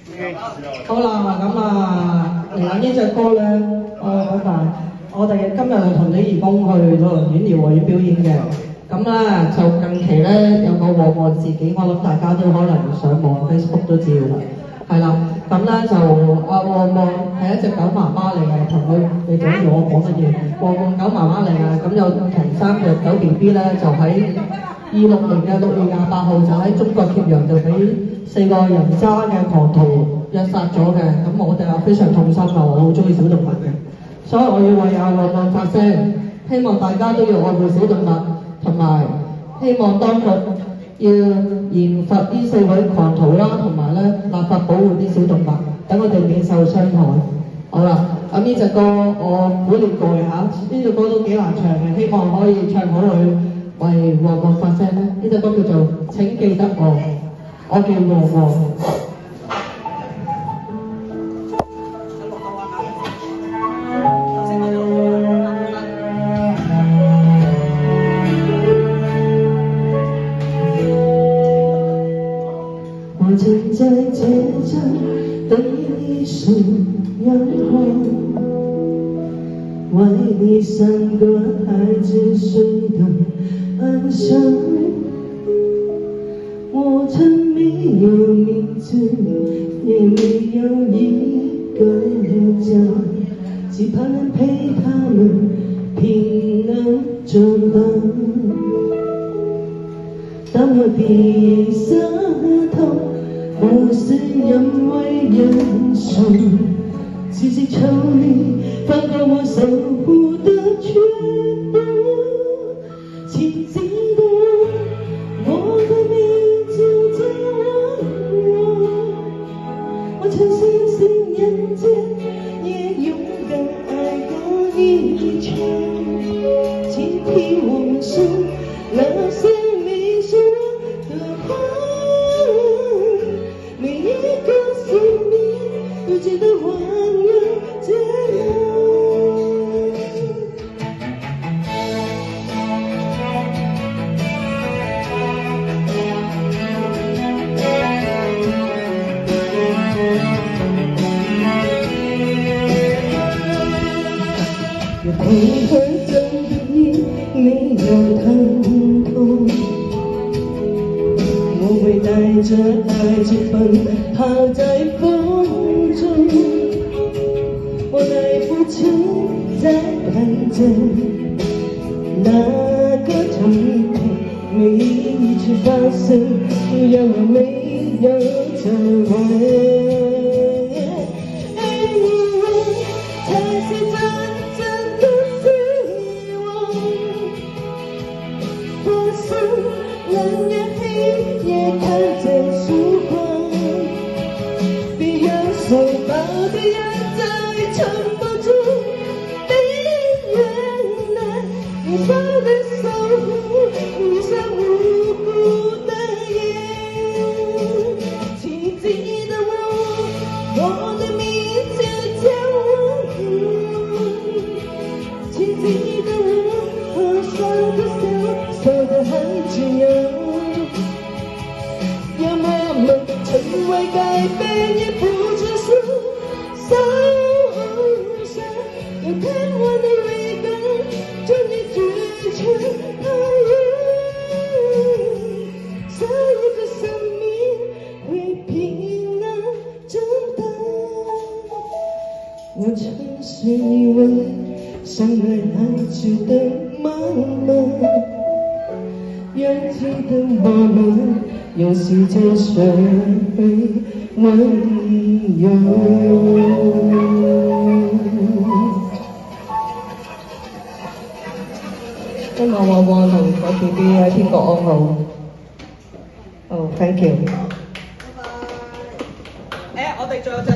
好啦，咁嚟緊呢隻歌咧，好快，我哋今日同啲義工去老人院、療和院表演嘅。咁咧就近期咧有個旺旺自己，我諗大家都可能上網 Facebook 都知㗎啦。係啦，咁咧就旺旺係一隻狗媽媽嚟嘅，同佢你講住我講乜嘢？旺旺狗媽媽嚟嘅，咁有同3隻狗 BB 咧，就喺26年嘅6月28號就喺中國揭陽就俾4個人渣嘅狂徒虐殺咗嘅，咁我哋非常痛心啊！我好中意小動物嘅，所以我要為旺旺發聲，希望大家都要愛護小動物，同埋希望當局要嚴罰呢4位狂徒啦，同埋咧立法保護啲小動物，等我哋免受傷害。好啦，咁呢隻歌我估練過嘅嚇，呢隻歌都幾難唱嘅，希望可以唱好佢，為旺旺發聲咧。呢隻歌叫做《請記得我》，我叫旺旺。我正在街上等一束阳光，为你3个孩子睡得安详。我曾没有名字，也没有一个家，期盼能陪他们平安长大。当我低下头，不是因为认输，只是求你放过我守护的全部。请记得我的名字叫我曾相信人间，也勇敢爱过一圈。请替我说那些你说的话，每一个生命都值得忘了煎熬。也配合真理没有疼痛，我会带着爱去奔跑在风中，我来不及再看着那个痛苦，每一次发生都让我没有责任。蓝夜黑夜看着曙光，别让守抱的人在沉默中被原谅，你放的守护遇上无辜的人。请记得我的名字叫我，请记得我和笑的笑，笑的孩子呀。成为改变也不只是受伤，有贪玩的锐感，就你追求爱人，下一个生命会平安长大。我曾是一位相爱孩子的妈妈，要记得我们有时才学会温柔。希望旺旺同個 BB 喺天國安好。Oh, thank you。我哋仲有隻。